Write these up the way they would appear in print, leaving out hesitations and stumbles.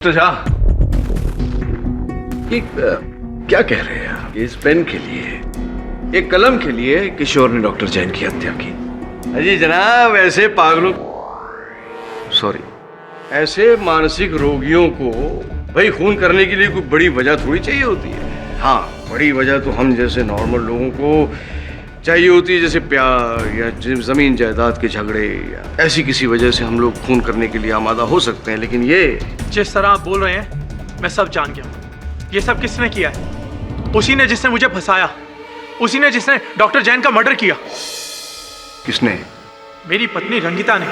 तो जा ये क्या कह रहे हैं आप? इस पेन के लिए, एक कलम के लिए किशोर ने डॉक्टर जैन की हत्या की। अजी जनाब, ऐसे पागलों, सॉरी, ऐसे मानसिक रोगियों को भाई खून करने के लिए कोई बड़ी वजह थोड़ी चाहिए होती है। हाँ, बड़ी वजह तो हम जैसे नॉर्मल लोगों को चाहिए होती है, जैसे प्यार या जमीन जायदाद के झगड़े या ऐसी किसी वजह से हम लोग खून करने के लिए आमादा हो सकते हैं। लेकिन ये जिस तरह आप बोल रहे हैं मैं सब जान गया हूं। ये सब किसने किया है? उसी ने जिसने मुझे फंसाया, उसी ने जिसने डॉक्टर जैन का मर्डर किया। किसने? मेरी पत्नी रंगिता ने।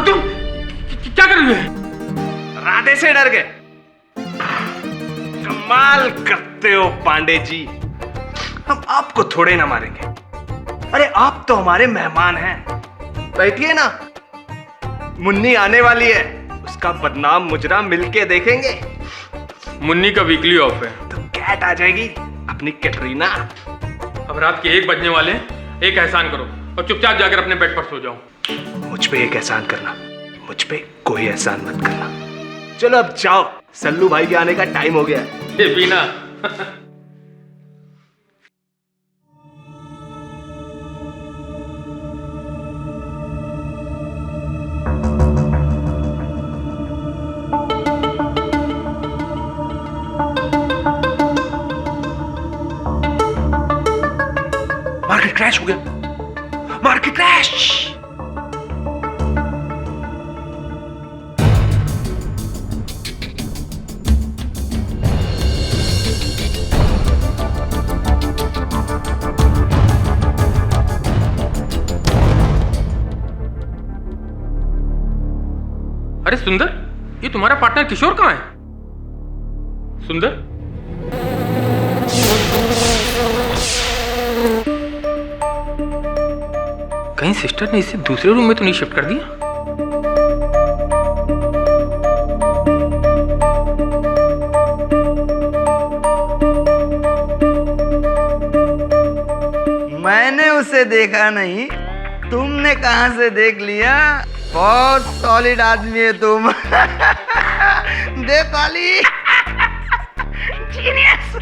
तुम क्या कर रही है? राधे से डर गए? कमाल करते हो पांडे जी, हम आपको थोड़े ना मारेंगे। अरे आप तो हमारे मेहमान हैं। बैठिए ना, मुन्नी आने वाली है, उसका बदनाम मुजरा मिलके देखेंगे। मुन्नी का वीकली ऑफ है तो कैट आ जाएगी अपनी कैटरीना। अब रात के 1 बजने वाले हैं। एक एहसान करो और चुपचाप जाकर अपने बेड पर सो जाओ। मुझ पे एक एहसान करना, मुझ पे कोई एहसान मत करना। चलो अब जाओ, सल्लू भाई के आने का टाइम हो गया है। ये बीना मार्केट क्रैश हो गया, मार्केट क्रैश। अरे सुंदर, ये तुम्हारा पार्टनर किशोर कहाँ है? सुंदर, कहीं सिस्टर ने इसे दूसरे रूम में तो नहीं शिफ्ट कर दिया? मैंने उसे देखा नहीं, तुमने कहां से देख लिया? बहुत सॉलिड आदमी है तुम। दे ताली। जीनियस।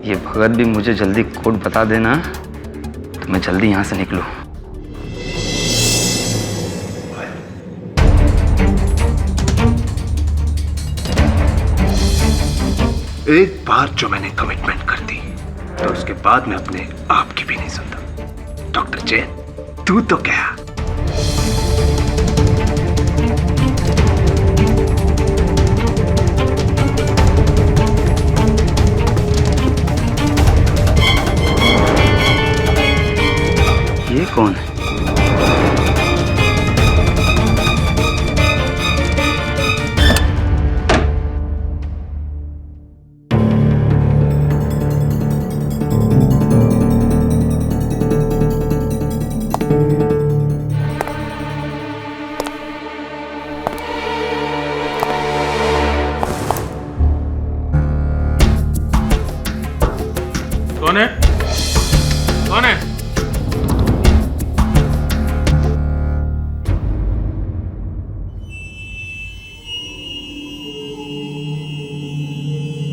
ये भगत भी मुझे जल्दी कोड बता देना तो मैं जल्दी यहां से निकलूं। एक बार जो मैंने कमिटमेंट कर दी तो उसके बाद मैं अपने आप की भी नहीं सुनता। डॉक्टर जैन, तू तो क्या, ये कौन है?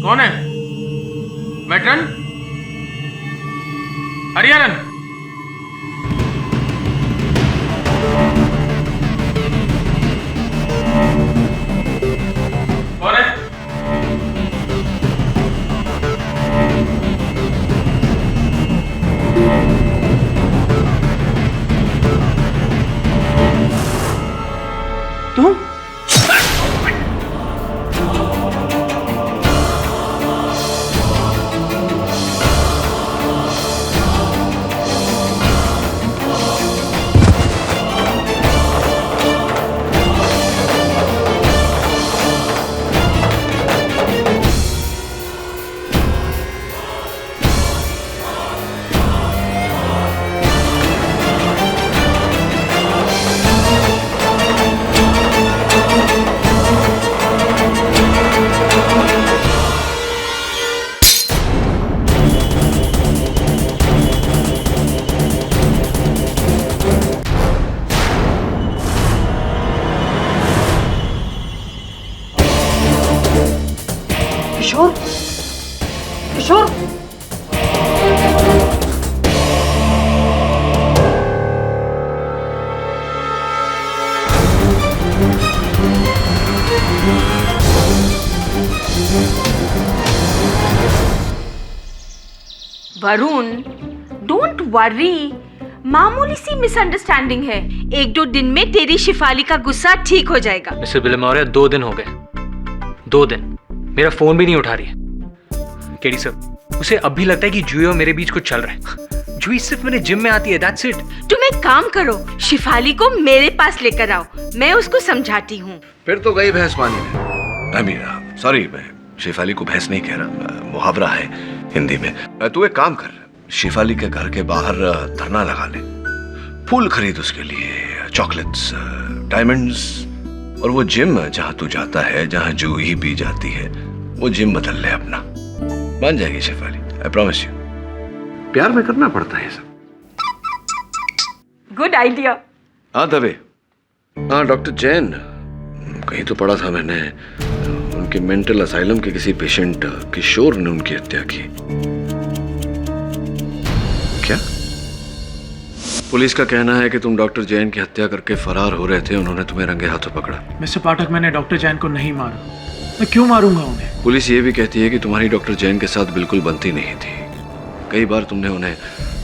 कौन है? मैट्रन? हरियाणन? कौन है? तुम? किशोर किशोर वरुण, डोंट वरी, मामूली सी मिसअंडरस्टैंडिंग है। 1-2 दिन में तेरी शिफाली का गुस्सा ठीक हो जाएगा। मिस्टर बिलमौर्या 2 दिन हो गए, 2 दिन मेरा फोन भी नहीं उठा रही है। केडी सर, उसे अब भी लगता है कि जूही और मेरे बीच कुछ चल रहा है। जूही सिर्फ मेरे जिम में आती है, दैट्स इट। तुम एक काम करो, शिफाली को मेरे पास लेकर आओ, मैं उसको समझाती हूँ। फिर तो गई भैंस पानी में। आई मीन सॉरी, मैं शेफाली को भैंस नहीं कह रहा, मुहावरा है हिंदी में। तू एक काम कर, शेफाली के घर के बाहर धरना लगा ले, फूल खरीद उसके लिए, चॉकलेट्स, डायमंड्स, और वो जिम जहाँ तू जाता है, जहाँ जूही भी जाती है, वो जिम बदल ले अपना। मान जाएगी शेफाली, आई प्रॉमिस यू। प्यार में करना पड़ता है सब। Good idea. हाँ दबे। हाँ डॉक्टर जैन, कहीं तो पढ़ा था मैंने, उनके मेंटल असाइलम के किसी पेशेंट किशोर ने उनकी हत्या की। क्या? पुलिस का कहना है कि तुम डॉक्टर जैन की हत्या करके फरार हो रहे थे, उन्होंने तुम्हें रंगे हाथों पकड़ा। मिस्टर पाठक, मैंने डॉक्टर जैन को नहीं मारा। मैं क्यों मारूंगा उन्हें? पुलिस ये भी कहती है कि तुम्हारी डॉक्टर जैन के साथ बिल्कुल बनती नहीं थी। कई बार तुमने उन्हें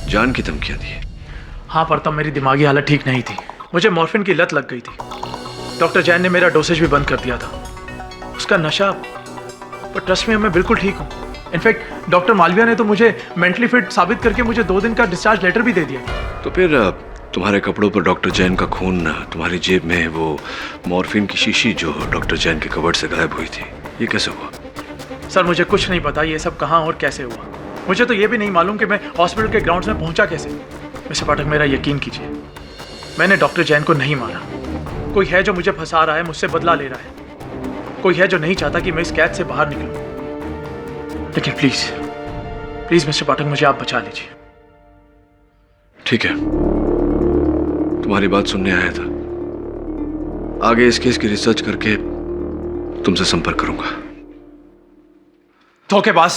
जान की धमकियां दी। हाँ, पर तब मेरी दिमागी हालत ठीक नहीं थी, मुझे मॉर्फिन की लत लग गई थी। डॉक्टर जैन ने मेरा डोसेज भी बंद कर दिया था, उसका नशा। पर ट्रस्ट में मैं बिल्कुल ठीक हूँ। इनफैक्ट डॉक्टर मालविया ने तो मुझे मेंटली फिट साबित करके मुझे 2 दिन का डिस्चार्ज लेटर भी दे दिया। तो फिर तुम्हारे कपड़ों पर डॉक्टर जैन का खून, तुम्हारी जेब में वो मॉर्फिन की शीशी जो डॉक्टर जैन के कबर्ड से गायब हुई थी, ये कैसे हुआ? सर, मुझे कुछ नहीं पता ये सब कहाँ और कैसे हुआ। मुझे तो ये भी नहीं मालूम कि मैं हॉस्पिटल के ग्राउंड्स में पहुंचा कैसे। मिस्टर पाठक, मेरा यकीन कीजिए, मैंने डॉक्टर जैन को नहीं मारा। कोई है जो मुझे फंसा रहा है, मुझसे बदला ले रहा है। कोई है जो नहीं चाहता कि मैं इस कैद से बाहर निकलूं। लेकिन प्लीज प्लीज मिस्टर पाठक, मुझे आप बचा लीजिए। ठीक है, तुम्हारी बात सुनने आया था। आगे इस केस की रिसर्च करके तुमसे संपर्क करूंगा। धोखेबाज,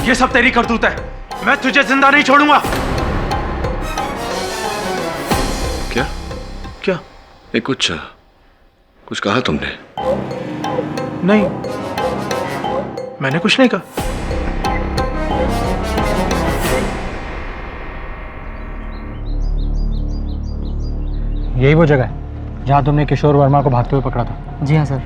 ये सब तेरी करतूत है। मैं तुझे जिंदा नहीं छोड़ूंगा। क्या? क्या? ये कुछ कहा तुमने? नहीं, मैंने कुछ नहीं कहा। यही वो जगह है जहां तुमने किशोर वर्मा को भागते हुए पकड़ा था? जी हाँ सर।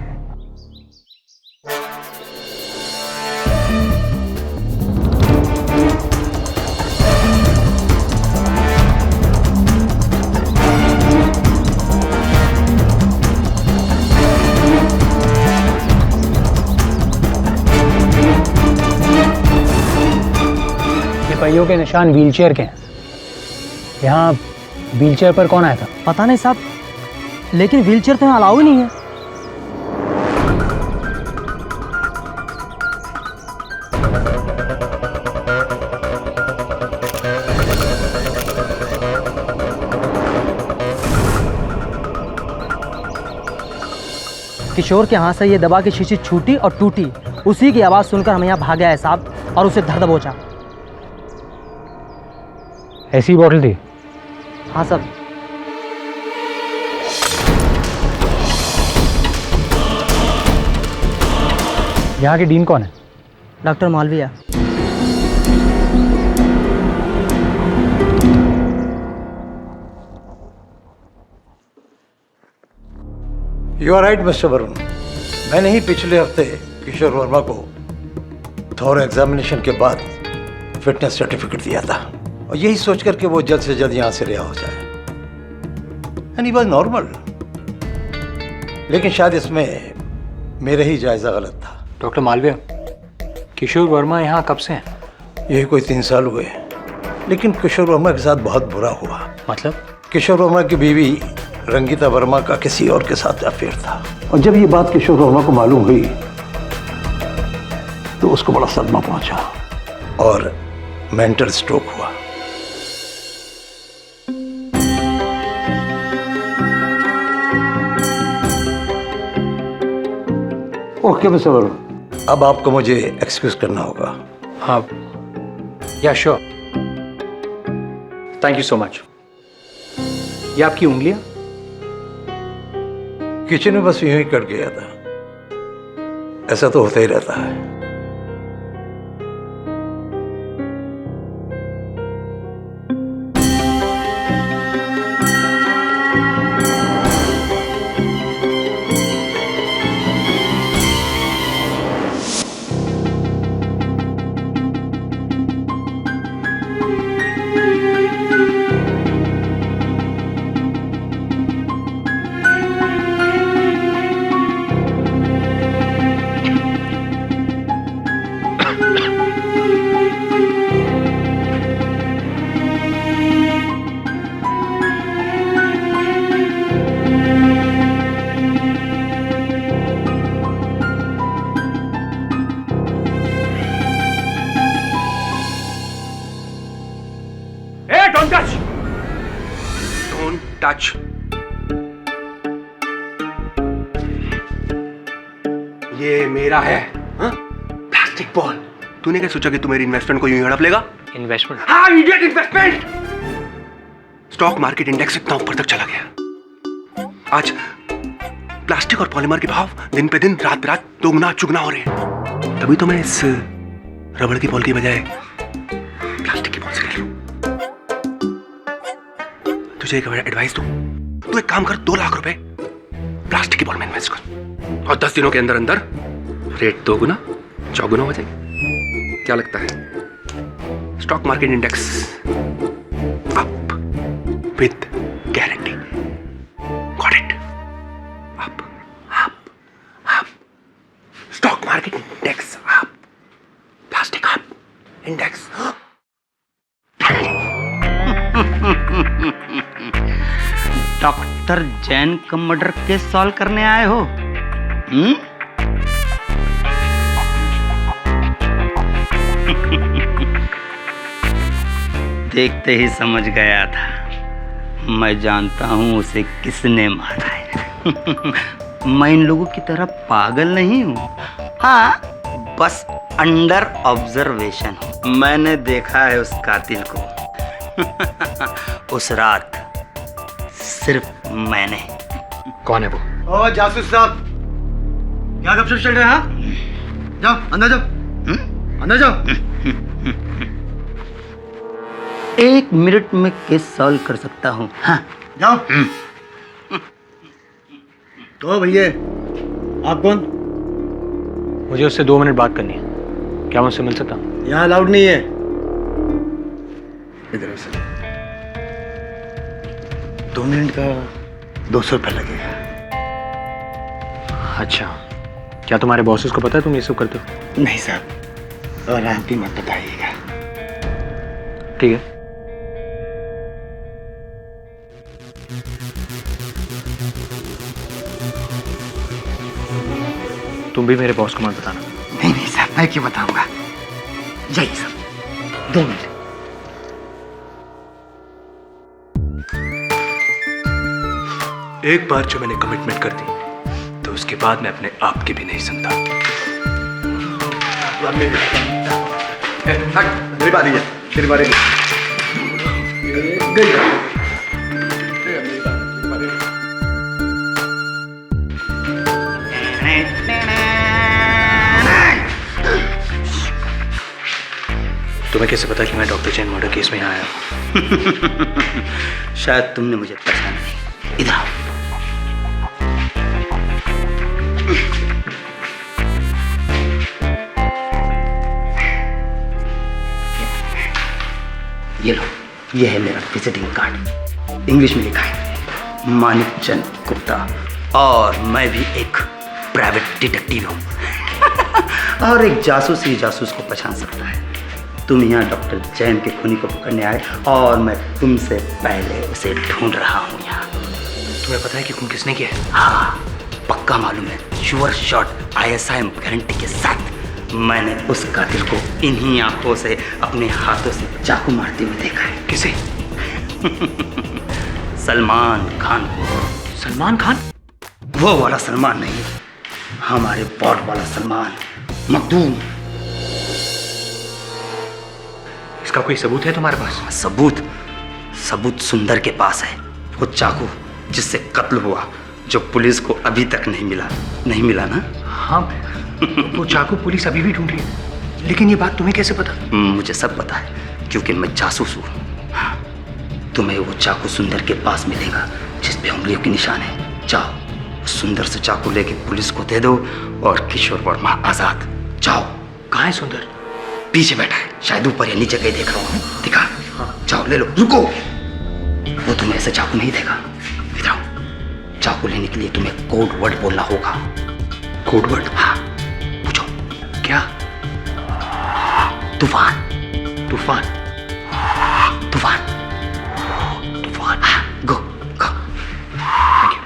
ये पहियों के निशान व्हीलचेयर के हैं। यहाँ व्हीलचेयर पर कौन आया था? पता नहीं साहब, लेकिन व्हीलचेयर तो यहाँ अलाउ ही नहीं है। किशोर के हाथ से ये दवा की शीशी छूटी और टूटी, उसी की आवाज़ सुनकर हम यहाँ भागे आए साहब और उसे धर दबोचा। ऐसी बॉटल थी? हाँ सर। यहाँ के डीन कौन है? Doctor Malaviya. You are right mister Varun, मैंने ही पिछले हफ्ते किशोर वर्मा को थोड़ा एग्जामिनेशन के बाद फिटनेस सर्टिफिकेट दिया था और यही सोचकर कि वो जल्द से जल्द यहाँ से रिहा हो जाए। एंड ही वाज नॉर्मल, लेकिन शायद इसमें मेरा ही जायजा गलत था। डॉक्टर मालविया, किशोर वर्मा यहाँ कब से हैं? यही कोई 3 साल हुए, लेकिन किशोर वर्मा के साथ बहुत बुरा हुआ। मतलब? किशोर वर्मा की बीवी रंगीता वर्मा का किसी और के साथ अफेयर था और जब ये बात किशोर वर्मा को मालूम हुई तो उसको बड़ा सदमा पहुंचा और मेंटल स्ट्रोक हुआ। ओके मिस्टर वरुण, अब आपको मुझे एक्सक्यूज करना होगा। हाँ, या sure, thank you so much. ये आपकी उंगलियां? किचन में बस यूं ही कट गया था, ऐसा तो होता ही रहता है। टच। ये मेरा है। हाँ? Plastic ball. तूने क्या सोचा कि तू मेरी इन्वेस्टमेंट को यूं ही हड़प लेगा? इन्वेस्टमेंट? हाँ, idiot investment. Stock market index इतना ऊपर तक चला गया। आज प्लास्टिक और पॉलीमर के भाव दिन पे दिन, रात पे रात दोगुना चुगना हो रहे हैं। तभी तो मैं इस रबड़ की बॉल की बजाय प्लास्टिक की बॉल से खेलूं। तुझे एक एडवाइस दूं, तू एक काम कर, 2 लाख रुपए प्लास्टिक की बॉल में इन्वेस्ट कर और 10 दिनों के अंदर अंदर रेट 2 गुना 4 गुना हो जाएगी। क्या लगता है? Stock market index up with guarantee. Got it? Up up up. Stock market index up, plastic up, index. Doctor Jain का मर्डर केस सॉल्व करने आए हो? देखते ही समझ गया था। मैं जानता हूं उसे किसने मारा है। मैं इन लोगों की तरह पागल नहीं हूं। हाँ, बस अंडर ऑब्जर्वेशन हूं। मैंने देखा है उस कातिल को। उस रात सिर्फ मैंने। कौन है वो? ओ जासूस साहब, क्या गपशप चल रहा है? जाओ अंदर जाओ, अंदर जाओ। 1 मिनट में केस सॉल्व कर सकता हूँ। हाँ जाओ। तो भैया आप कौन? मुझे उससे 2 मिनट बात करनी है। क्या मैं उससे मिल सकता हूँ? यहाँ अलाउड नहीं है। इधर से 2 मिनट का 200 रुपये लगेगा। अच्छा, क्या तुम्हारे बॉसेस को पता है तुम ये सब करते हो? नहीं साहब, और आप भी मत बताइएगा। ठीक है। तुम भी मेरे बॉस को मत बताना। नहीं नहीं साहब, मैं क्यों बताऊंगा। जाइए साहब, 2 मिनट। एक बार जो मैंने कमिटमेंट कर दी तो उसके बाद मैं अपने आप की भी नहीं सुनता। मेरी बारी है, तेरी बारी है। तुम्हें कैसे पता कि मैं डॉक्टर जैन मर्डर केस में यहाँ आया हूँ? शायद तुमने मुझे पहचाना नहीं। इधर आओ। ये लो, ये है मेरा विजिटिंग कार्ड। इंग्लिश में लिखा है मानिक चंद गुप्ता, और मैं भी एक प्राइवेट डिटेक्टिव हूँ। और एक जासूस ही जासूस को पहचान सकता है। तुम यहाँ डॉक्टर जैन के खूनी को पकड़ने आए और मैं तुमसे पहले उसे ढूंढ रहा हूँ यहाँ। तुम्हें पता है कि खून किसने किया है? हाँ, पक्का मालूम है। श्योर शॉट ISIM गारंटी के साथ मैंने उस कातिल को इन्हीं आंखों से अपने हाथों से चाकू मारते हुए देखा है। किसे? सलमान खान। सलमान खान? वो वाला सलमान नहीं, हमारे बॉड वाला सलमान, मखदूम। इसका कोई सबूत है तुम्हारे पास? सबूत सुंदर के पास है। वो चाकू जिससे कत्ल हुआ, जो पुलिस को अभी तक नहीं मिला ना? हाँ, वो चाकू पुलिस अभी भी ढूंढ रही है। लेकिन ये बात तुम्हें कैसे पता? मुझे सब पता है, क्योंकि मैं जासूस हूँ। हाँ, तुम्हें वो चाकू सुंदर के पास मिलेगा जिस पे उंगलियों के निशान है। जाओ, सुंदर से चाकू लेके पुलिस को दे दो और किशोर वर्मा आजाद। जाओ। कहाँ है सुंदर? पीछे बैठा है, शायद ऊपर या नीचे कहीं देख रहा हूँ। दिखा। हाँ। जाओ ले लो। रुको, वो तुम्हें ऐसे चाकू नहीं देगा। इधर आओ। चाकू लेने के लिए तुम्हें कोड वर्ड बोलना होगा। Code word? हाँ, पूछो। क्या? तूफान। तूफान? तूफान। तूफान। हाँ, गो। Thank you.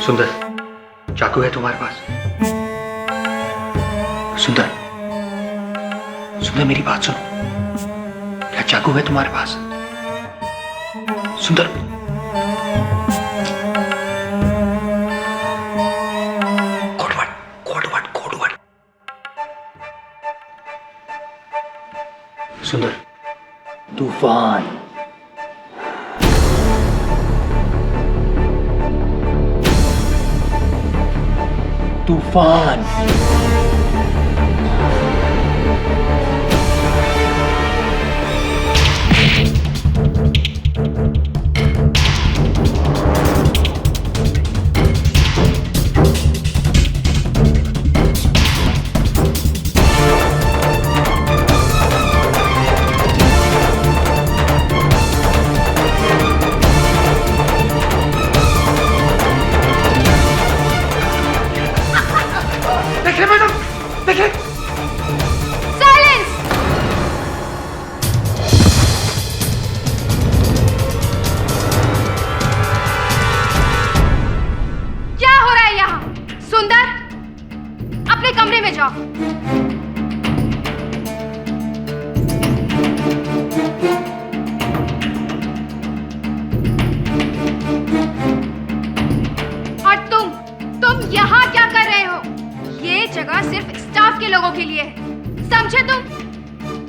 सुंदर, चाकू है तुम्हारे पास? सुंदर, मेरी बात सुनो। क्या चाकू है तुम्हारे पास? सुंदर। Code word. सुंदर। तूफान। तूफान।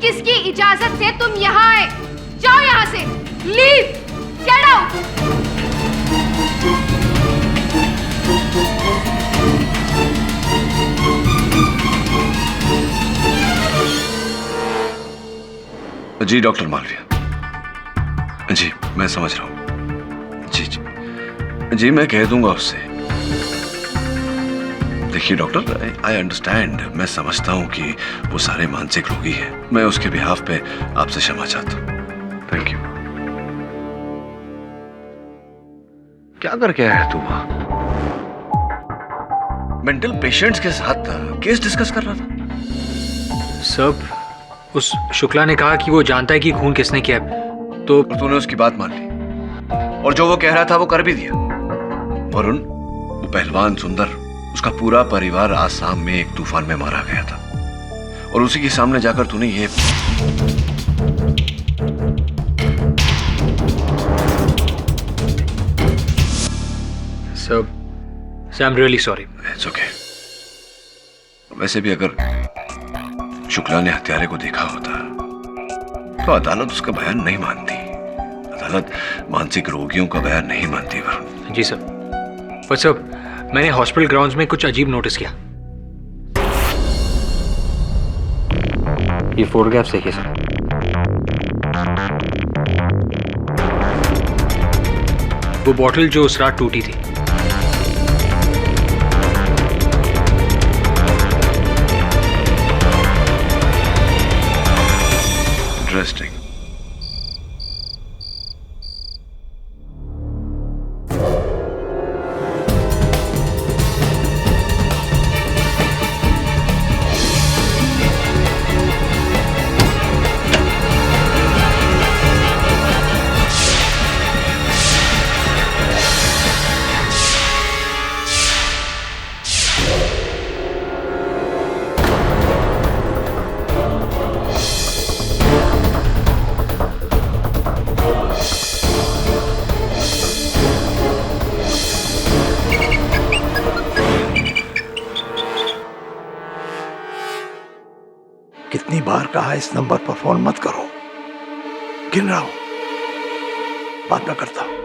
किसकी इजाजत से तुम यहाँ आए? जाओ यहाँ से। लीव। Get out. जी डॉक्टर मालविया, जी मैं समझ रहा हूँ। जी मैं कह दूंगा उससे। देखिए डॉक्टर, आई अंडरस्टैंड, मैं समझता हूँ कि वो सारे मानसिक रोगी हैं। मैं उसके बिहाफ पे आपसे क्षमा चाहता हूँ। Thank you. क्या करके आया तू वहां? मेंटल पेशेंट्स के साथ था, केस डिस्कस कर रहा था। सब उस शुक्ला ने कहा कि वो जानता है कि खून किसने किया है, तो और तूने उसकी बात मान ली और जो वो कह रहा था वो कर भी दिया। वरुण, वो पहलवान सुंदर, उसका पूरा परिवार आसाम में एक तूफान में मारा गया था और उसी के सामने जाकर तूने ये sir I am really sorry. It's okay. वैसे भी अगर शुक्ला ने हत्यारे को देखा होता तो अदालत उसका बयान नहीं मानती। अदालत मानसिक रोगियों का बयान नहीं मानती वरुण। जी सर, पर सर मैंने हॉस्पिटल ग्राउंड्स में कुछ अजीब नोटिस किया। ये फोटोग्राफ्स देखिए सर। वो बॉटल जो उस रात टूटी थी, इंटरेस्टिंग। कितनी बार कहा इस नंबर पर फोन मत करो, गिन रहा हूं, बाद में करता हूं।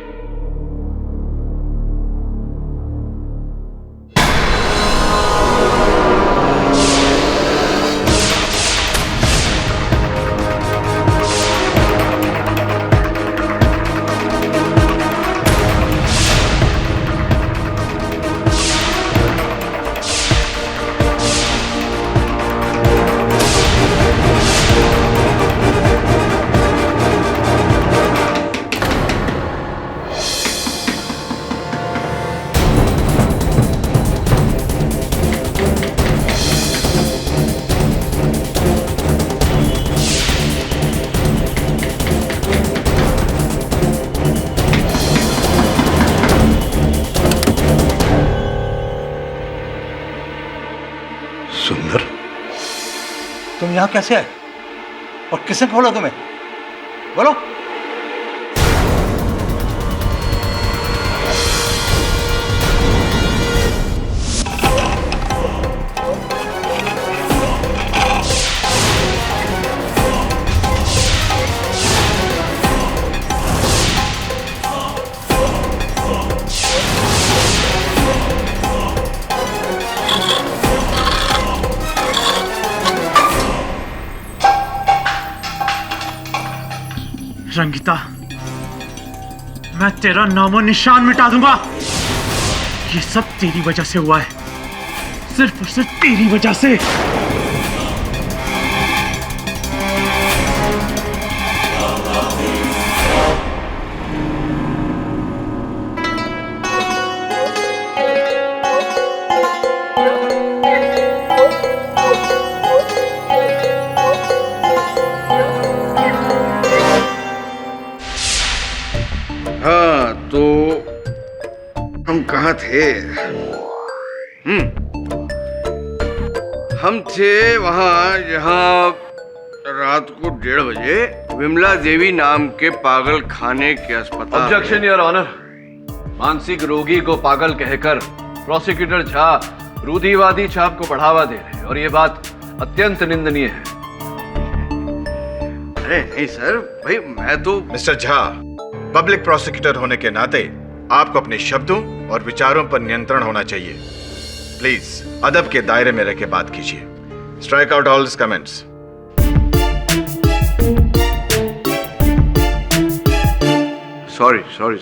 सुंदर, तुम यहां कैसे आए और किसने खोला तुम्हें? बोलो। रंगीता, मैं तेरा नामो निशान मिटा दूंगा। ये सब तेरी वजह से हुआ है, सिर्फ और सिर्फ तेरी वजह से। हाँ, तो हम कहाँ थे? हम थे वहाँ जहाँ रात को 1:30 बजे विमला देवी नाम के पागल खाने के अस्पताल। Objection your honour. मानसिक रोगी को पागल कहकर प्रोसिक्यूटर झा रूढ़िवादी छाप को बढ़ावा दे रहे हैं और ये बात अत्यंत निंदनीय है। अरे नहीं सर, भाई मैं तो। मिस्टर झा, पब्लिक प्रोसिक्यूटर होने के नाते आपको अपने शब्दों और विचारों पर नियंत्रण होना चाहिए। प्लीज अदब के दायरे में रहकर बात कीजिए। Strike out all comments. Sorry sorry.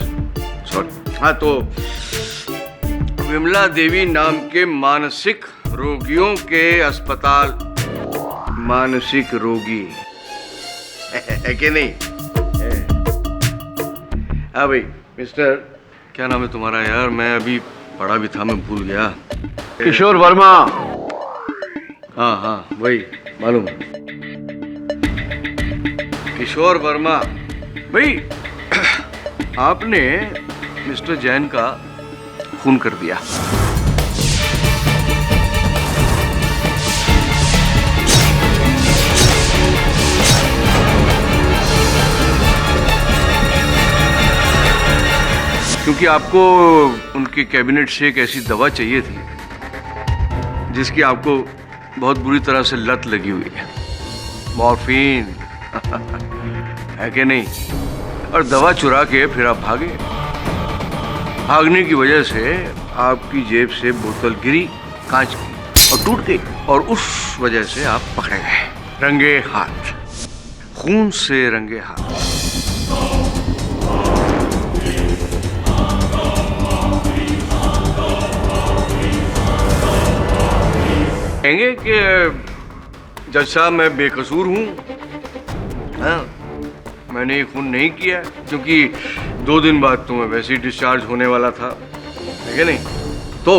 हाँ, तो विमला देवी नाम के मानसिक रोगियों के अस्पताल। मानसिक रोगी है कि नहीं? हाँ भाई, मिस्टर क्या नाम है तुम्हारा यार? मैं अभी पढ़ा भी था, मैं भूल गया। किशोर वर्मा। हाँ, वही मालूम। किशोर वर्मा भाई, आपने मिस्टर जैन का खून कर दिया। क्योंकि आपको उनके कैबिनेट से एक ऐसी दवा चाहिए थी जिसकी आपको बहुत बुरी तरह से लत लगी हुई है, मॉर्फिन है कि नहीं? और दवा चुरा के फिर आप भागे। भागने की वजह से आपकी जेब से बोतल गिरी कांच की और टूट गई, और उस वजह से आप पकड़े गए रंगे हाथ, खून से रंगे हाथ। कहेंगे कि जज साहब मैं बेकसूर हूँ, हाँ, मैंने ये खून नहीं किया क्योंकि 2 दिन बाद तो मैं वैसे ही डिस्चार्ज होने वाला था, है कि नहीं? तो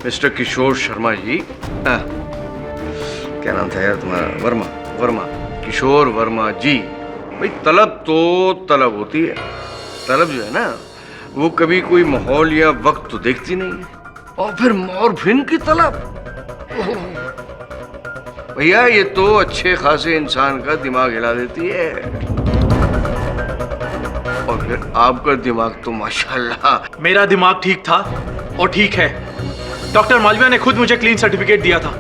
मिस्टर किशोर शर्मा जी, क्या नाम था यार तुम्हारा? वर्मा, किशोर वर्मा जी। भाई तलब तो तलब होती है, तलब जो है ना वो कभी कोई माहौल या वक्त तो देखती नहीं है, और फिर मॉर्फिन की तलब, भैया ये तो अच्छे खासे इंसान का दिमाग हिला देती है। और फिर आपका दिमाग तो माशाल्लाह। मेरा दिमाग ठीक था और ठीक है। डॉक्टर मालविया ने खुद मुझे क्लीन सर्टिफिकेट दिया था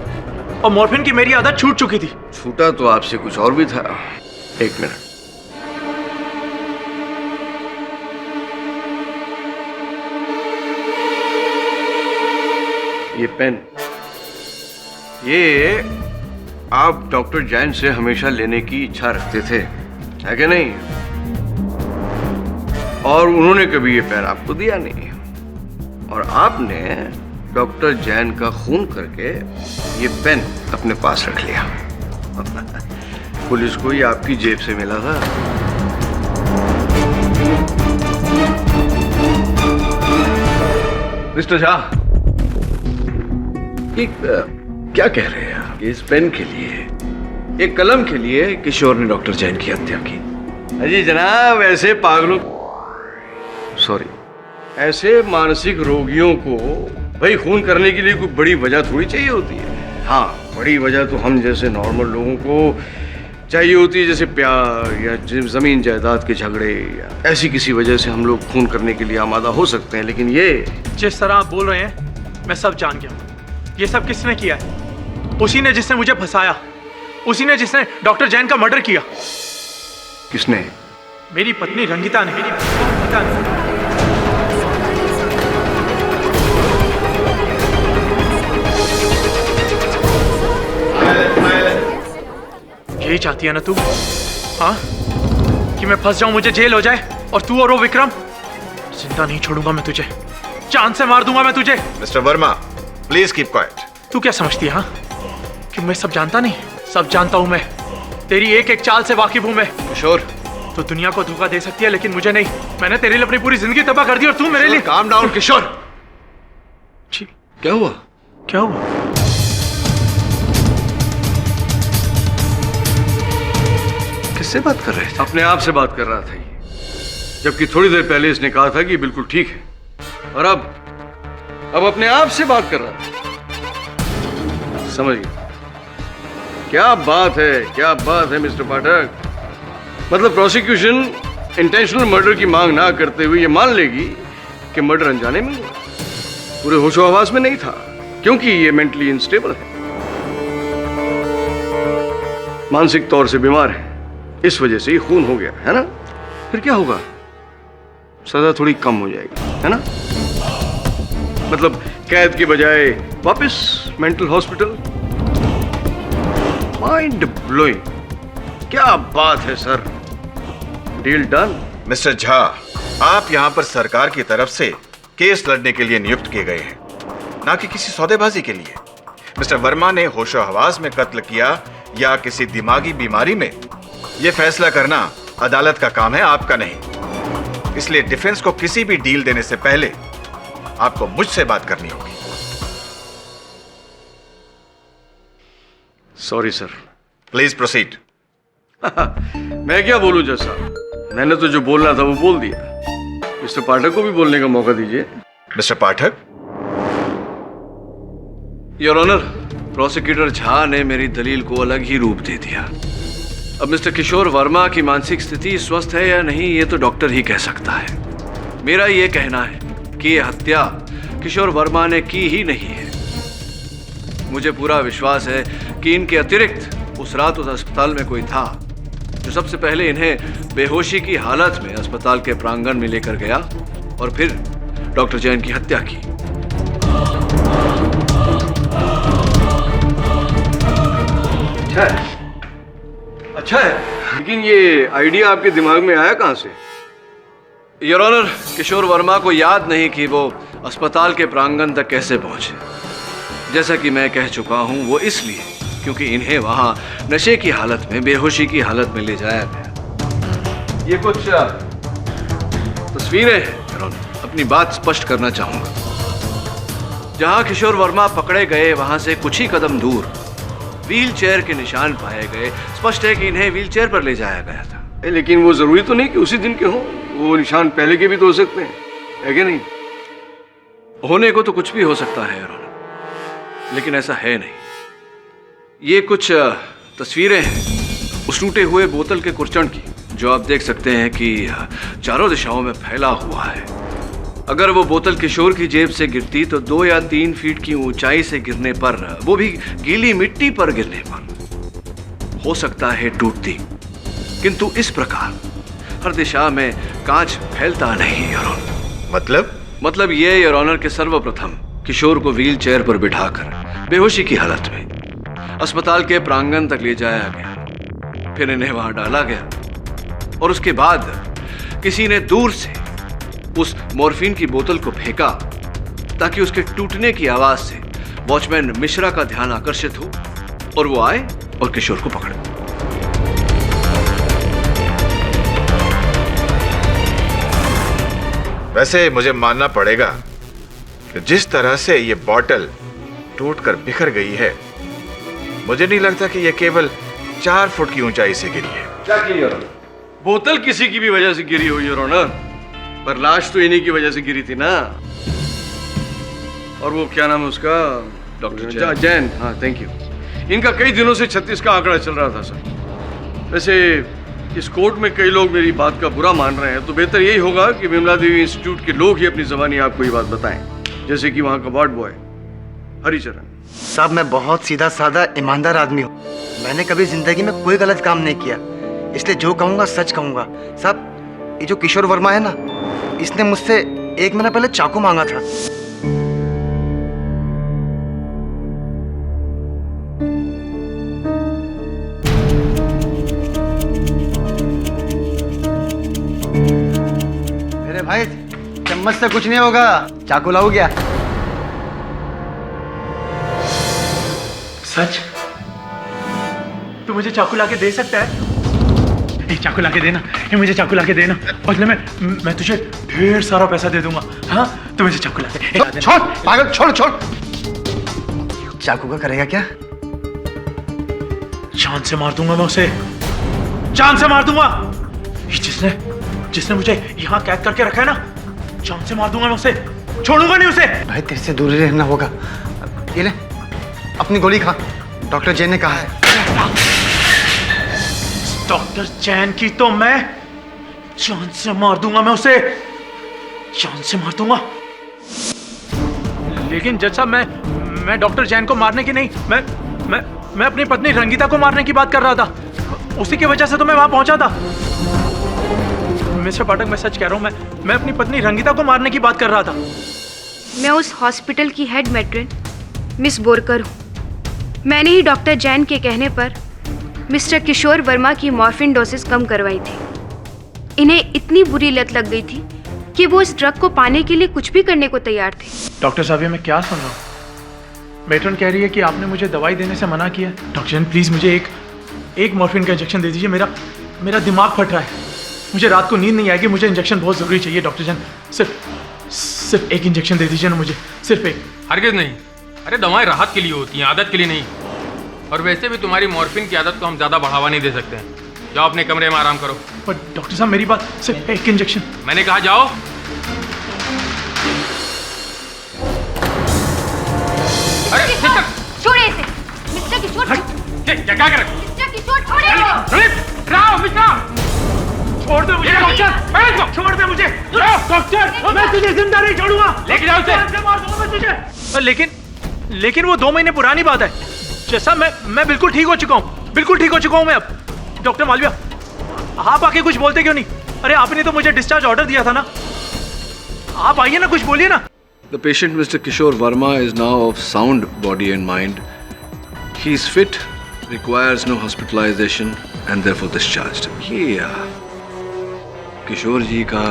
और मॉर्फिन की मेरी आदत छूट चुकी थी। छूटा तो आपसे कुछ और भी था। एक मिनट, ये पेन, ये आप डॉक्टर जैन से हमेशा लेने की इच्छा रखते थे, है कि नहीं? और उन्होंने कभी ये पेन आपको दिया नहीं, और आपने डॉक्टर जैन का खून करके ये पेन अपने पास रख लिया। पुलिस को ये आपकी जेब से मिला था। मिस्टर झा, क्या कह रहे हैं आप? इस पेन के लिए, एक कलम के लिए किशोर ने डॉक्टर जैन की हत्या की। अजी जनाब, ऐसे पागलों, सॉरी, ऐसे मानसिक रोगियों को भाई खून करने के लिए कोई बड़ी वजह थोड़ी चाहिए होती है। हाँ, बड़ी वजह तो हम जैसे नॉर्मल लोगों को चाहिए होती है, जैसे प्यार या जमीन जायदाद के झगड़े, या ऐसी किसी वजह से हम लोग खून करने के लिए आमादा हो सकते हैं। लेकिन ये जिस तरह आप बोल रहे हैं मैं सब जान गया हूँ। ये सब किसने किया है? उसी ने जिसने मुझे फंसाया, उसी ने जिसने डॉक्टर जैन का मर्डर किया। किसने? मेरी पत्नी रंगिता ने। यही चाहती है ना तू? हाँ, कि मैं फंस जाऊं, मुझे जेल हो जाए, और तू और वो विक्रम? जिंदा नहीं छोड़ूंगा मैं तुझे, जान से मार दूंगा मैं तुझे। Mister Verma, please keep quiet. तू क्या समझती है हाँ? कि मैं सब जानता नहीं? सब जानता हूं मैं, तेरी एक एक चाल से वाकिफ हूं मैं। किशोर, तो दुनिया को धोखा दे सकती है लेकिन मुझे नहीं। मैंने तेरे लिए अपनी पूरी जिंदगी तबाह कर दी और तू मेरे लिए। काम डाउन किशोर। क्या हुआ? क्या हुआ? किससे बात कर रहे थे? अपने आप से बात कर रहा था ये, जबकि थोड़ी देर पहले इसने कहा था कि बिल्कुल ठीक है, और अब अपने आप से बात कर रहा था। समझ गए? क्या बात है, क्या बात है मिस्टर पाठक। मतलब प्रोसिक्यूशन इंटेंशनल मर्डर की मांग ना करते हुए ये मान लेगी कि मर्डर अनजाने में हुआ, पूरे होशो हवास में नहीं था, क्योंकि ये मेंटली अनस्टेबल है, मानसिक तौर से बीमार है, इस वजह से ही खून हो गया है ना। फिर क्या होगा? सजा थोड़ी कम हो जाएगी, है ना? मतलब कैद के बजाय वापस मेंटल हॉस्पिटल। माइंड ब्लोइंग, क्या बात है sir. Deal done. Mister Jha, आप यहाँ पर सरकार की तरफ से केस लड़ने के लिए नियुक्त किए गए हैं, ना कि किसी सौदेबाजी के लिए। मिस्टर वर्मा ने होशो हवास में कत्ल किया या किसी दिमागी बीमारी में, यह फैसला करना अदालत का काम है, आपका नहीं। इसलिए डिफेंस को किसी भी डील देने से पहले आपको मुझसे बात करनी होगी। Sorry sir. Please proceed. मैं क्या बोलूं जज साहब, मैंने तो जो बोलना था वो बोल दिया। मिस्टर पाठक को भी बोलने का मौका दीजिए। Mister Pathak, your honour, prosecutor Jha ने मेरी दलील को अलग ही रूप दे दिया। अब मिस्टर किशोर वर्मा की मानसिक स्थिति स्वस्थ है या नहीं ये तो डॉक्टर ही कह सकता है। मेरा ये कहना है कि ये हत्या किशोर वर्मा ने की ही नहीं है। मुझे पूरा विश्वास है कि इनके अतिरिक्त उस रात उस अस्पताल में कोई था जो सबसे पहले इन्हें बेहोशी की हालत में अस्पताल के प्रांगण में लेकर गया और फिर डॉक्टर जैन की हत्या की। अच्छा है, लेकिन ये आइडिया आपके दिमाग में आया कहां से? योर ऑनर, किशोर वर्मा को याद नहीं कि वो अस्पताल के प्रांगण तक कैसे पहुंचे। जैसा कि मैं कह चुका हूं, वो इसलिए क्योंकि इन्हें वहां नशे की हालत में, बेहोशी की हालत में ले जाया गया। ये कुछ तस्वीरें हैं योर ऑनर, अपनी बात स्पष्ट करना चाहूंगा। जहां किशोर वर्मा पकड़े गए वहां से कुछ ही कदम दूर व्हील चेयर के निशान पाए गए। स्पष्ट है कि इन्हें व्हील चेयर पर ले जाया गया था। लेकिन वो जरूरी तो नहीं कि उसी दिन के हों, वो निशान पहले के भी तो हो सकते हैं, है कि नहीं? होने को तो कुछ भी हो सकता है योर ऑनर, लेकिन ऐसा है नहीं। ये कुछ तस्वीरें हैं उस टूटे हुए बोतल के कुर्चन की, जो आप देख सकते हैं कि चारों दिशाओं में फैला हुआ है। अगर वो बोतल किशोर की जेब से गिरती तो 2 या 3 फीट की ऊंचाई से गिरने पर, वो भी गीली मिट्टी पर गिरने पर, हो सकता है टूटती, किंतु इस प्रकार हर दिशा में कांच फैलता नहीं योर ऑनर। मतलब ये योर ऑनर के सर्वप्रथम किशोर को व्हील चेयर पर बिठाकर बेहोशी की हालत में अस्पताल के प्रांगण तक ले जाया गया, फिर इन्हें वहां डाला गया और उसके बाद किसी ने दूर से उस मॉर्फिन की बोतल को फेंका ताकि उसके टूटने की आवाज से वॉचमैन मिश्रा का ध्यान आकर्षित हो और वो आए और किशोर को पकड़े। वैसे मुझे मानना पड़ेगा कि जिस तरह से ये बॉटल टूटकर बिखर गई है, मुझे नहीं लगता कि ये केवल 4 फुट की ऊंचाई से गिरी है। क्या की योर ऑनर? बोतल किसी की भी वजह से गिरी हो योर ऑनर, पर लाश तो इन्हीं की वजह से गिरी थी ना। और वो क्या नाम है उसका, डॉक्टर जैन। हाँ, थैंक यू। इनका कई दिनों से 36 का आंकड़ा चल रहा था सर। वैसे इस कोर्ट में कई लोग मेरी बात का बुरा मान रहे हैं, तो बेहतर यही होगा कि विमला देवी इंस्टीट्यूट के लोग ही अपनी ज़बानी आपको ये बात बताएं, जैसे कि वहाँ का वार्ड बॉय हरिचरण साहब। मैं बहुत सीधा साधा ईमानदार आदमी हूँ, मैंने कभी जिंदगी में कोई गलत काम नहीं किया, इसलिए जो कहूँगा सच कहूँगा। साहब, ये जो किशोर वर्मा है ना, इसने मुझसे 1 महीना पहले चाकू मांगा था। मेरे भाई, चम्मच से कुछ नहीं होगा, चाकू लाओ क्या? सच? तू मुझे चाकू लाके दे सकता है? चाकू लाके देना, मुझे चाकू लाके देना, बदले में मैं तुझे ढेर सारा पैसा दे दूंगा। हाँ, तू मुझे चाकू लाके। छोड़ पागल, छोड़ छोड़। चाकू का करेगा क्या? जान से मार दूंगा मैं उसे, जान से मार दूंगा। जिसने मुझे यहाँ कैद करके रखा है ना, जान से मार दूंगा मैं उसे, छोड़ूंगा नहीं उसे। भाई तेरे से दूर रहना होगा। ये ले अपनी गोली खा, डॉक्टर जैन ने कहा है। डॉक्टर जैन की तो मैं जान से मार दूंगा मैं उसे, जान से मार दूंगा। लेकिन जज साहब, मैं डॉक्टर जैन को मारने की नहीं, मैं अपनी पत्नी रंगीता को मारने की बात कर रहा था। उसी की वजह से तो मैं वहां पहुंचा था। मिस्टर पाठक, मैं सच कह रहा हूं, मैं अपनी पत्नी रंगीता को मारने की बात कर रहा था। मैं उस हॉस्पिटल की हेड मैट्रन मिस बोरकर हूँ। मैंने ही डॉक्टर जैन के कहने पर मिस्टर किशोर वर्मा की मॉर्फिन डोसेस कम करवाई थी। इन्हें इतनी बुरी लत लग गई थी कि वो इस ड्रग को पाने के लिए कुछ भी करने को तैयार थे। डॉक्टर साहब, ये मैं क्या सुन रहा हूँ? मैट्रन कह रही है कि आपने मुझे दवाई देने से मना किया। डॉक्टर जैन, प्लीज़ मुझे एक मॉर्फिन का इंजेक्शन दे दीजिए। मेरा दिमाग फट रहा है, मुझे रात को नींद नहीं आएगी, मुझे इंजेक्शन बहुत ज़रूरी चाहिए। डॉक्टर जैन, सिर्फ एक इंजेक्शन दे दीजिए ना मुझे, सिर्फ एक। हरगिज़ नहीं, अरे दवाएं राहत के लिए होती हैं, आदत के लिए नहीं। और वैसे भी तुम्हारी मॉर्फिन की आदत को हम ज़्यादा बढ़ावा नहीं दे सकते हैं। जाओ अपने कमरे में आराम करो। पर डॉक्टर साहब मेरी बात, सिर्फ एक इंजेक्शन। मैंने कहा जाओ। अरे मिस्टर, छोड़िए इसे। मिस्टर किशोर, क्या कर रहे हो? मिस्टर किशोर छोड़िए इसे। राव मिस्टर, छोड़ दे मुझे डॉक्टर, छोड़ दे मुझे डॉक्टर, मैं तुझे जिंदा नहीं छोड़ूंगा। लेके जाओ उसे। मार दूंगा मैं तुझे। लेकिन वो 2 महीने पुरानी बात है। जैसा मैं बिल्कुल ठीक हो चुका हूँ, बिल्कुल ठीक हो चुका हूँ मैं अब। डॉक्टर मालविया, आप आके कुछ बोलते क्यों नहीं? अरे आपने तो मुझे डिस्चार्ज ऑर्डर दिया था ना, आप आइए ना, कुछ बोलिए ना। The patient, Mr. Kishore Verma, is now of sound body and mind. He is fit, requires no hospitalization, and therefore discharged. ये किशोर जी का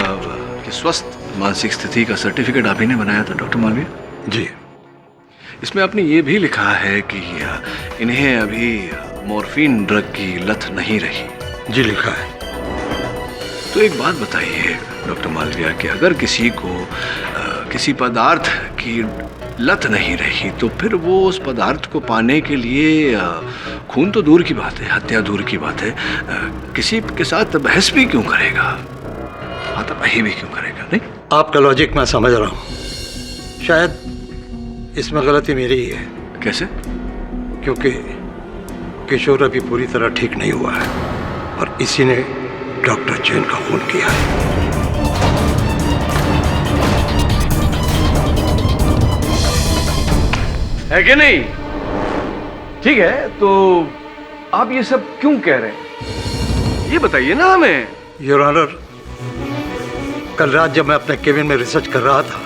कि स्वस्थ मानसिक स्थिति का सर्टिफिकेट आप ही ने बनाया था डॉक्टर मालविया? जी। इसमें आपने ये भी लिखा है कि इन्हें अभी मॉर्फिन ड्रग की लत नहीं रही। जी लिखा है। तो एक बात बताइए डॉक्टर मालविया कि अगर किसी को किसी पदार्थ की लत नहीं रही तो फिर वो उस पदार्थ को पाने के लिए खून तो दूर की बात है, हत्या दूर की बात है, किसी के साथ बहस भी क्यों करेगा, हाथापाई भी क्यों करेगा? नहीं, आपका लॉजिक मैं समझ रहा हूँ। शायद इसमें गलती मेरी ही है। कैसे? क्योंकि किशोर अभी पूरी तरह ठीक नहीं हुआ है और इसी ने डॉक्टर जैन का खून किया है। है कि नहीं? ठीक है, तो आप ये सब क्यों कह रहे हैं, ये बताइए ना हमें। योर ऑनर, कल रात जब मैं अपने केबिन में रिसर्च कर रहा था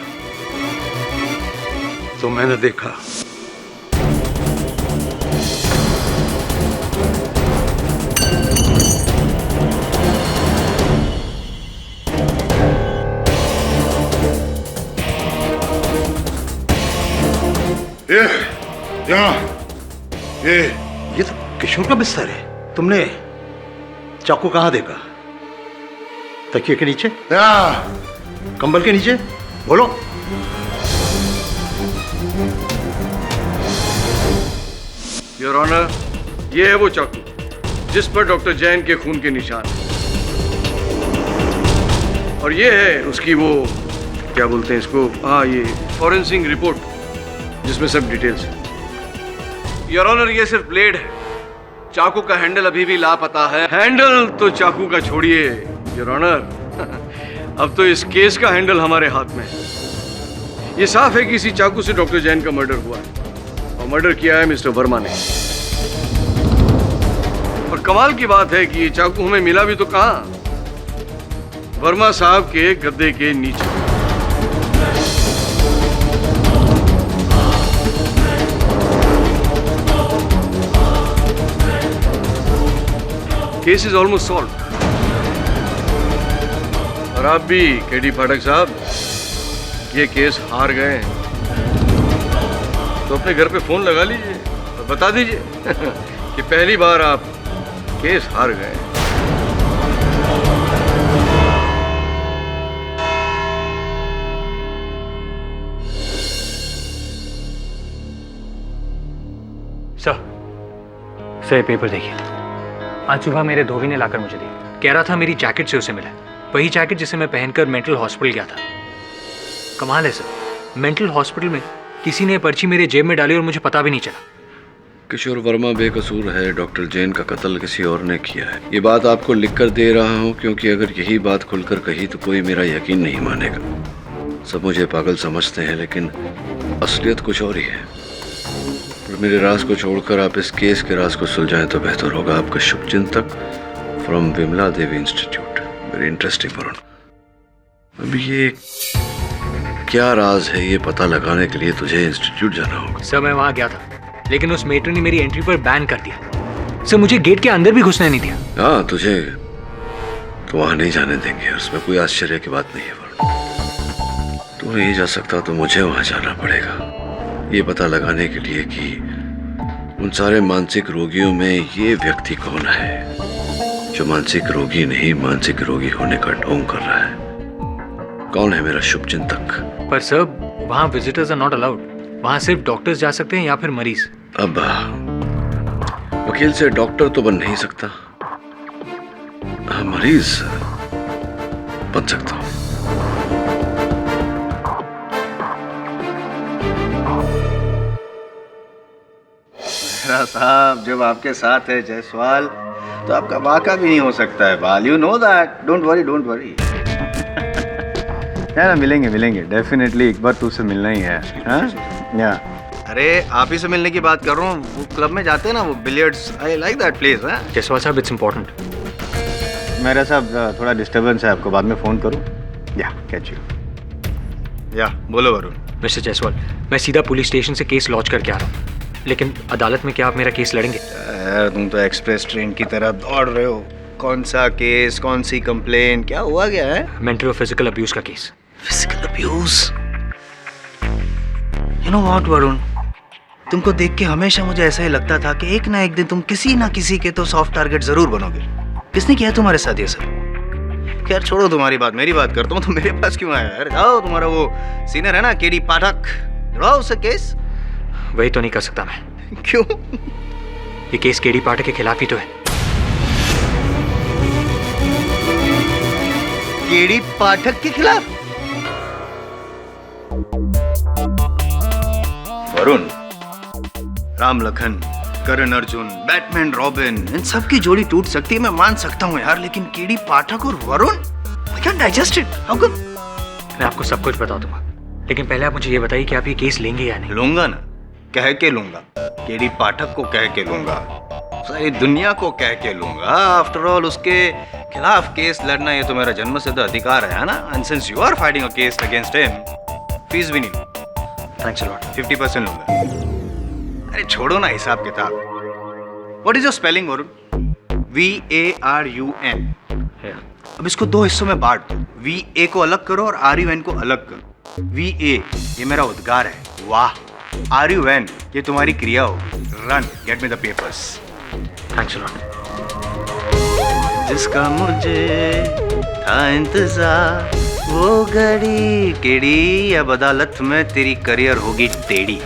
तो मैंने देखा ये तो किशोर का बिस्तर है। तुमने चाकू कहाँ देखा? तकिए के नीचे? कंबल के नीचे? बोलो। योर ऑनर, ये है वो चाकू जिस पर डॉक्टर जैन के खून के निशान हैं। और ये है उसकी वो क्या बोलते हैं इसको, ये फॉरेंसिक रिपोर्ट जिसमें सब डिटेल्स है। योर ऑनर, ये सिर्फ ब्लेड है, चाकू का हैंडल अभी भी लापता है। हैंडल तो चाकू का छोड़िए योर ऑनर, अब तो इस केस का हैंडल हमारे हाथ में है। ये साफ है कि इसी चाकू से डॉक्टर जैन का मर्डर हुआ है और मर्डर किया है मिस्टर वर्मा ने। और कमाल की बात है कि ये चाकू हमें मिला भी तो कहां, वर्मा साहब के गद्दे के नीचे। Case is almost solve. और आप भी केडी पाठक साहब ये केस हार गए हैं, तो अपने घर पे फोन लगा लीजिए और बता दीजिए कि पहली बार आप केस हार गए। सर पेपर देखिए, आज सुबह मेरे धोबी ने लाकर मुझे दी। कह रहा था मेरी जैकेट से उसे मिला, वही जैकेट जिसे मैं पहनकर मेंटल हॉस्पिटल गया था। कमाल है सर, मेंटल हॉस्पिटल में किसी ने पर्ची मेरे जेब में डाली और मुझे पता भी नहीं चला। किशोर वर्मा बेकसूर है, डॉक्टर जैन का कत्ल किसी और ने किया है। ये बात आपको लिखकर दे रहा हूँ क्योंकि अगर यही बात खुलकर कही तो कोई मेरा यकीन नहीं मानेगा। सब मुझे पागल समझते हैं लेकिन असलियत कुछ और ही है। और मेरे राज को छोड़कर आप इस केस के राज को सुलझाएं तो बेहतर होगा। आपका शुभचिंतक from Vimla Devi institute. Very interesting Varun. अभी ये क्या राज है ये पता लगाने के लिए तुझे इंस्टीट्यूट जाना होगा। सर मैं वहां गया था लेकिन उस मेटर ने मेरी एंट्री पर बैन कर दिया। सर मुझे गेट के अंदर भी घुसने नहीं दिया। हाँ, तुझे तो वहां नहीं जाने देंगे, उसमें कोई आश्चर्य की बात नहीं है वरुण। तू नहीं जा सकता तो मुझे वहां जाना पड़ेगा ये पता लगाने के लिए कि उन सारे मानसिक रोगियों में ये व्यक्ति कौन है जो मानसिक रोगी नहीं मानसिक रोगी होने का ढोंग कर रहा है। कौन है मेरा शुभचिंतक? पर सर वहाँ विजिटर्स आर नॉट अलाउड, वहाँ सिर्फ डॉक्टर्स जा सकते हैं या फिर मरीज। अब वकील से डॉक्टर तो बन नहीं सकता, मरीज बन सकता हूं। मेहरा साहब, जब आपके साथ है जायसवाल तो आपका वाका भी नहीं हो सकता है बाल। You know that. Don't worry, don't worry. यार मिलेंगे मिलेंगे डेफिनेटली, एक बार तुझसे मिलना ही है। हाँ या अरे आप ही से मिलने की बात कर रहा हूँ। वो क्लब में जाते हैं ना, वो billiards. I like that place. Jaiswal साहब, इट्स इम्पोर्टेंट। मेरा साहब थोड़ा डिस्टर्बेंस है, आपको बाद में फ़ोन करूँ? या कैच यू। या बोलो वरुण। मिस्टर जायसवाल, मैं सीधा पुलिस स्टेशन से केस लॉन्च करके आ रहा हूँ, लेकिन अदालत में क्या आप मेरा केस लड़ेंगे? यार तुम तो एक्सप्रेस ट्रेन की तरह दौड़ रहे हो। कौन सा केस, कौन सी कंप्लेन, क्या हुआ क्या है? मेंटल और फिजिकल अब्यूज का case. Physical abuse? You know what Varun, तुमको देख के हमेशा मुझे ऐसा ही लगता था कि एक ना एक दिन तुम किसी ना किसी के तो सॉफ्ट टारगेट जरूर बनोगे। किसने किया तुम्हारे साथ ये सब? खैर छोड़ो तुम्हारी बात, मेरी बात करता हूँ। तो मेरे पास क्यों आया यार? जाओ, तुम्हारा वो सीनियर है ना केडी पाठक, लड़ाओ उससे केस। वही तो नहीं कर सकता मैं। क्यों? ये केस केडी पाठक के खिलाफ ही तो है। केडी पाठक के खिलाफ? वरुण, राम लखन, करण अर्जुन, बैटमैन रॉबिन, इन सब की जोड़ी टूट सकती है, मैं मान सकता हूँ यार, लेकिन केडी पाठक और Varun, I can't digest it. How come? मैं आपको सब कुछ बता दूंगा, लेकिन पहले आप मुझे ये बताइए कि आप ये केस लेंगे या नहीं? लूंगा ना, कह के लूंगा। केडी पाठक को कह के लूंगा, सारी दुनिया को कह के लूंगा। आफ्टर ऑल उसके खिलाफ केस लड़ना ये तो मेरा जन्मसिद्ध अधिकार है ना। And since you are fighting a case against him, fees भी नहीं लूंगा। Thanks a lot. 50% लूंगा। अरे छोड़ो ना हिसाब किताब। What is your spelling Varun? VARUN। अब इसको दो हिस्सों में बांट दो। VA को अलग करो और RUN को अलग करो। VA ये मेरा उद्गार है, वाह। RUN ये तुम्हारी क्रिया हो, run, get me the papers. Thanks a lot. जिसका मुझे था इंतजार वो घड़ी केड़ी, अब अदालत में तेरी करियर होगी टेढ़ी।